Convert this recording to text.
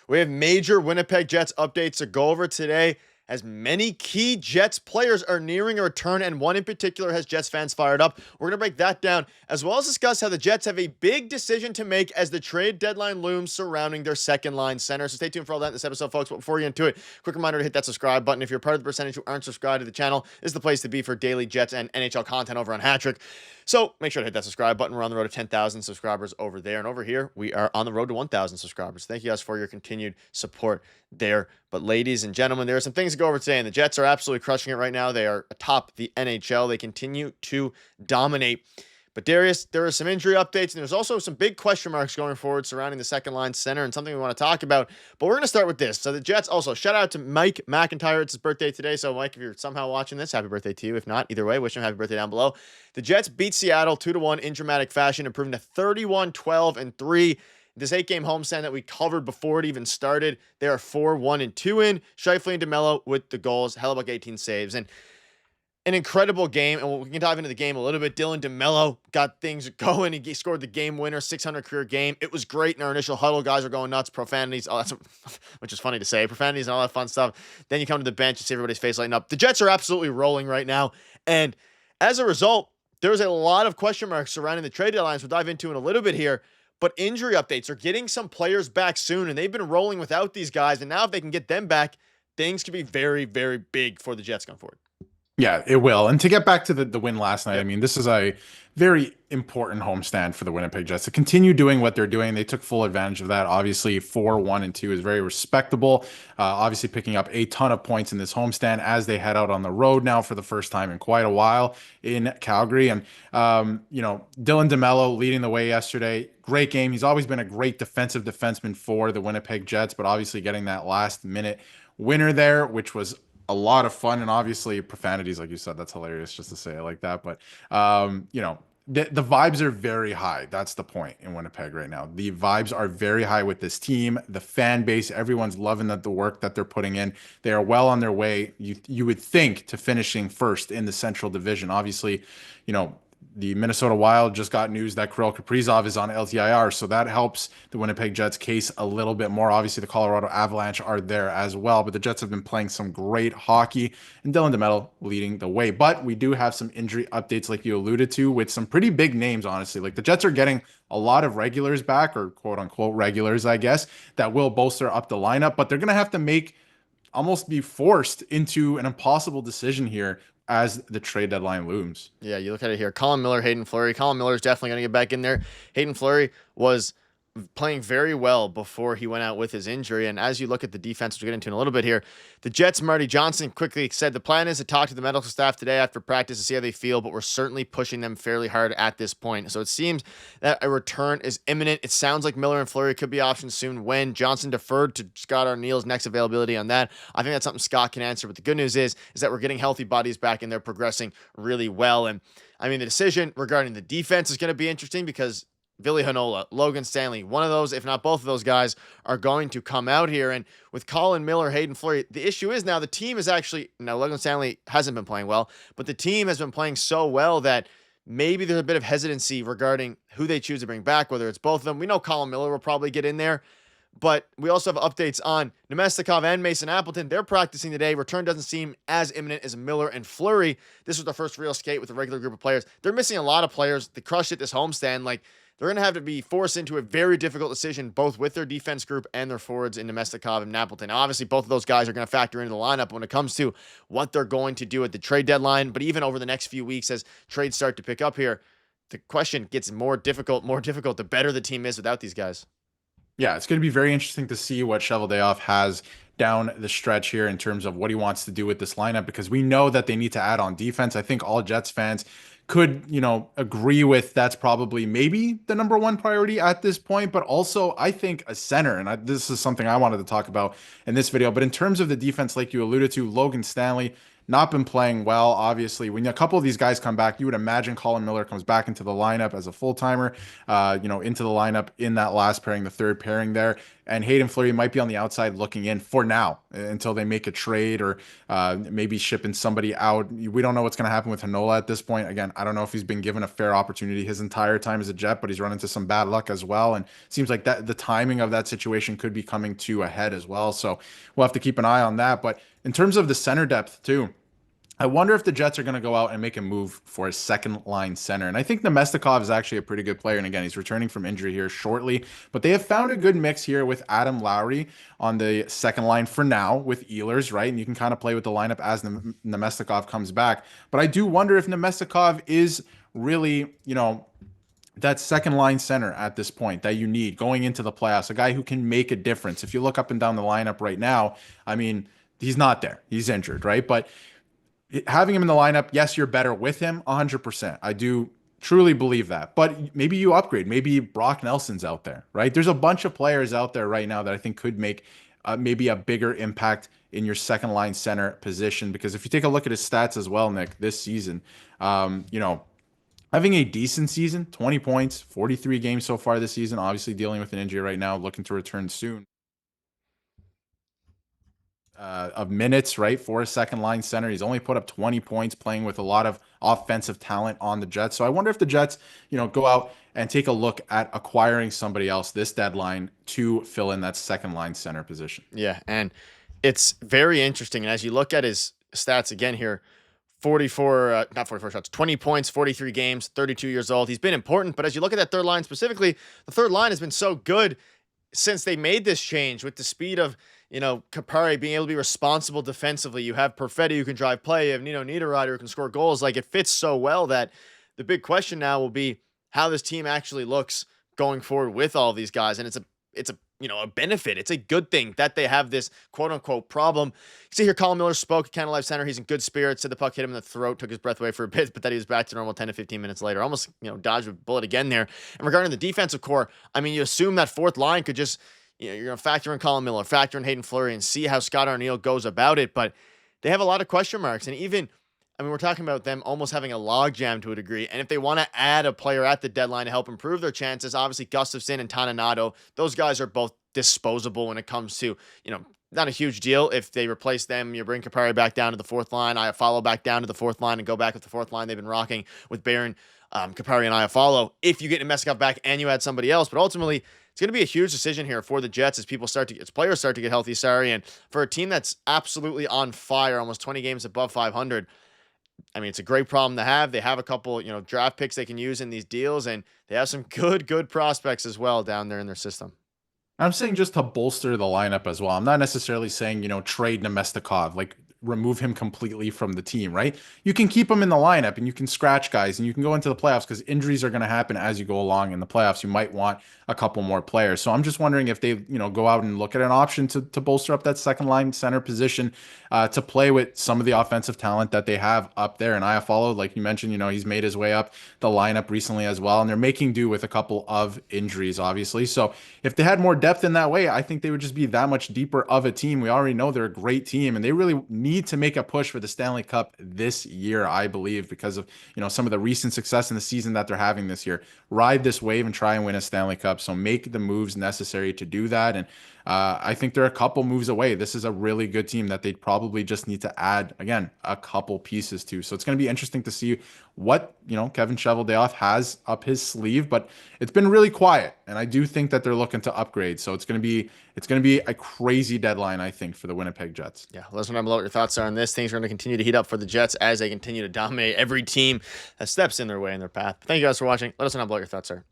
We have major Winnipeg Jets updates to go over today, as many key Jets players are nearing a return, and one in particular has Jets fans fired up. We're going to break that down, as well as discuss how the Jets have a big decision to make as the trade deadline looms surrounding their second line center. So stay tuned for all that in this episode, folks. But before we get into it, quick reminder to hit that subscribe button. If you're part of the percentage who aren't subscribed to the channel, this is the place to be for daily Jets and NHL content over on Hattrick. So make sure to hit that subscribe button. We're on the road to 10,000 subscribers over there. And over here, we are on the road to 1,000 subscribers. Thank you guys for your continued support there. But ladies and gentlemen, there are some things to go over today. And the Jets are absolutely crushing it right now. They are atop the NHL. They continue to dominate. But Darius, there are some injury updates, and there's also some big question marks going forward surrounding the second line center and something we want to talk about. But we're going to start with this. So the Jets also, shout out to Mike McIntyre. It's his birthday today. So Mike, if you're somehow watching this, happy birthday to you. If not, either way, wish him happy birthday down below. The Jets beat Seattle 2-1 in dramatic fashion, improving to 31-12-3. This 8-game homestand that we covered before it even started, they are 4-1-2 in. Scheifele and DeMello with the goals. Hellebuyck 18 saves. And an incredible game, and we can dive into the game a little bit. Dylan DeMello got things going. He scored the game winner, 600 career game. It was great in our initial huddle. Guys are going nuts, profanities, all that, which is funny to say, profanities and all that fun stuff. Then you come to the bench and see everybody's face lighting up. The Jets are absolutely rolling right now, and as a result, there's a lot of question marks surrounding the trade deadlines we'll dive into in a little bit here. But injury updates are getting some players back soon, and they've been rolling without these guys. And now if they can get them back, things could be very, very big for the Jets going forward. Yeah, it will. And to get back to the win last night, I mean, this is a very important homestand for the Winnipeg Jets to continue doing what they're doing. They took full advantage of that. Obviously, 4-1-2 is very respectable. Obviously, picking up a ton of points in this homestand as they head out on the road now for the first time in quite a while in Calgary. And, Dylan DeMello leading the way yesterday. Great game. He's always been a great defensive defenseman for the Winnipeg Jets, but obviously getting that last minute winner there, which was a lot of fun. And obviously profanities, like you said, that's hilarious just to say it like that. But, the vibes are very high. That's the point in Winnipeg right now. The vibes are very high with this team, the fan base, everyone's loving the work that they're putting in. They are well on their way, you would think, to finishing first in the Central Division. Obviously, the Minnesota Wild just got news that Kirill Kaprizov is on LTIR, so that helps the Winnipeg Jets case a little bit more. Obviously, the Colorado Avalanche are there as well, but the Jets have been playing some great hockey, and Dylan DeMello leading the way. But we do have some injury updates, like you alluded to, with some pretty big names, honestly. Like, the Jets are getting a lot of regulars back, or quote-unquote regulars, I guess, that will bolster up the lineup, but they're going to have to almost be forced into an impossible decision here as the trade deadline looms. Yeah, you look at it here. Colin Miller, Hayden Fleury. Colin Miller is definitely going to get back in there. Hayden Fleury was playing very well before he went out with his injury. And as you look at the defense, which we'll get into in a little bit here, the Jets' Marty Johnson quickly said the plan is to talk to the medical staff today after practice to see how they feel, but we're certainly pushing them fairly hard at this point. So it seems that a return is imminent. It sounds like Miller and Fleury could be options soon. When Johnson deferred to Scott Arniel's next availability on that, I think that's something Scott can answer. But the good news is that we're getting healthy bodies back and they're progressing really well. And I mean, the decision regarding the defense is going to be interesting because Ville Heinola, Logan Stanley, one of those, if not both of those guys, are going to come out here. And with Colin Miller, Hayden Fleury, the issue is now the team is actually, now Logan Stanley hasn't been playing well, but the team has been playing so well that maybe there's a bit of hesitancy regarding who they choose to bring back, whether it's both of them. We know Colin Miller will probably get in there, but we also have updates on Nemestikov and Mason Appleton. They're practicing today. Return doesn't seem as imminent as Miller and Fleury. This was their first real skate with a regular group of players. They're missing a lot of players. They crushed it this homestand. Like, they're going to have to be forced into a very difficult decision, both with their defense group and their forwards in Nemestikov and Appleton. Now, obviously, both of those guys are going to factor into the lineup when it comes to what they're going to do at the trade deadline. But even over the next few weeks, as trades start to pick up here, the question gets more difficult, the better the team is without these guys. Yeah, it's going to be very interesting to see what Cheveldayoff has down the stretch here in terms of what he wants to do with this lineup, because we know that they need to add on defense. I think all Jets fans could, agree with that's probably maybe the number one priority at this point, but also I think a center, and this is something I wanted to talk about in this video, but in terms of the defense, like you alluded to, Logan Stanley, not been playing well, obviously. When a couple of these guys come back, you would imagine Colin Miller comes back into the lineup as a full-timer, into the lineup in that last pairing, the third pairing there. and Hayden Fleury might be on the outside looking in for now until they make a trade or maybe shipping somebody out. We don't know what's going to happen with Hanola at this point. Again, I don't know if he's been given a fair opportunity his entire time as a Jet, but he's run into some bad luck as well. And it seems like that the timing of that situation could be coming to a head as well. So we'll have to keep an eye on that. But in terms of the center depth too, I wonder if the Jets are going to go out and make a move for a second line center. And I think Nemestikov is actually a pretty good player. And again, he's returning from injury here shortly. But they have found a good mix here with Adam Lowry on the second line for now with Ehlers, right? And you can kind of play with the lineup as Nemestikov comes back. But I do wonder if Nemestikov is really, that second line center at this point that you need going into the playoffs, a guy who can make a difference. If you look up and down the lineup right now, I mean, he's not there. He's injured, right? But having him in the lineup, yes, you're better with him 100%. I do truly believe that. But maybe you upgrade. Maybe Brock Nelson's out there, right? There's a bunch of players out there right now that I think could make maybe a bigger impact in your second line center position. Because if you take a look at his stats as well, Nick, this season, having a decent season, 20 points, 43 games so far this season, obviously dealing with an injury right now, looking to return soon. Of minutes, right, for a second line center. He's only put up 20 points playing with a lot of offensive talent on the Jets. So I wonder if the Jets, go out and take a look at acquiring somebody else this deadline to fill in that second line center position. Yeah, and it's very interesting. And as you look at his stats again here, not 44 shots, 20 points, 43 games, 32 years old. He's been important, but as you look at that third line specifically, the third line has been so good since they made this change with the speed of, Kupari being able to be responsible defensively. You have Perfetti who can drive play. You have Nino Niederreiter who can score goals. Like, it fits so well that the big question now will be how this team actually looks going forward with all these guys. And it's a benefit. It's a good thing that they have this quote unquote problem. You see here, Colin Miller spoke at Canada Life Center. He's in good spirits, said the puck hit him in the throat, took his breath away for a bit, but that he was back to normal 10 to 15 minutes later. Almost, dodged a bullet again there. And regarding the defensive core, I mean, you assume that fourth line could just, you're going to factor in Colin Miller, factor in Hayden Fleury, and see how Scott Arniel goes about it. But they have a lot of question marks. And even, we're talking about them almost having a logjam to a degree. And if they want to add a player at the deadline to help improve their chances, obviously Gustafson and Toninato, those guys are both disposable when it comes to, not a huge deal. If they replace them, you bring Kupari back down to the fourth line, Iafallo back down to the fourth line, and go back with the fourth line they've been rocking with Barron, Kupari, and Iafallo. If you get Nemestikov back and you add somebody else, but ultimately it's going to be a huge decision here for the Jets as players start to get healthy. And for a team that's absolutely on fire, almost 20 games above 500. It's a great problem to have. They have a couple, draft picks they can use in these deals, and they have some good prospects as well down there in their system. I'm saying just to bolster the lineup as well. I'm not necessarily saying, trade Nemestikov, like remove him completely from the team, right? You can keep him in the lineup and you can scratch guys and you can go into the playoffs because injuries are going to happen as you go along in the playoffs. You might want a couple more players. So I'm just wondering if they, go out and look at an option to bolster up that second line center position to play with some of the offensive talent that they have up there. And Iafallo, like you mentioned, he's made his way up the lineup recently as well. And they're making do with a couple of injuries, obviously. So if they had more depth in that way, I think they would just be that much deeper of a team. We already know they're a great team and they really need to make a push for the Stanley Cup this year, I believe, because of, some of the recent success in the season that they're having this year. Ride this wave and try and win a Stanley Cup. So make the moves necessary to do that. And I think they're a couple moves away. This is a really good team that they probably just need to add, again, a couple pieces to. So it's going to be interesting to see what, Kevin Cheveldayoff has up his sleeve, but it's been really quiet. And I do think that they're looking to upgrade. So it's going to be a crazy deadline, I think, for the Winnipeg Jets. Yeah, let us know below what your thoughts are on this. Things are going to continue to heat up for the Jets as they continue to dominate every team that steps in their way in their path. Thank you guys for watching. Let us know below what your thoughts are.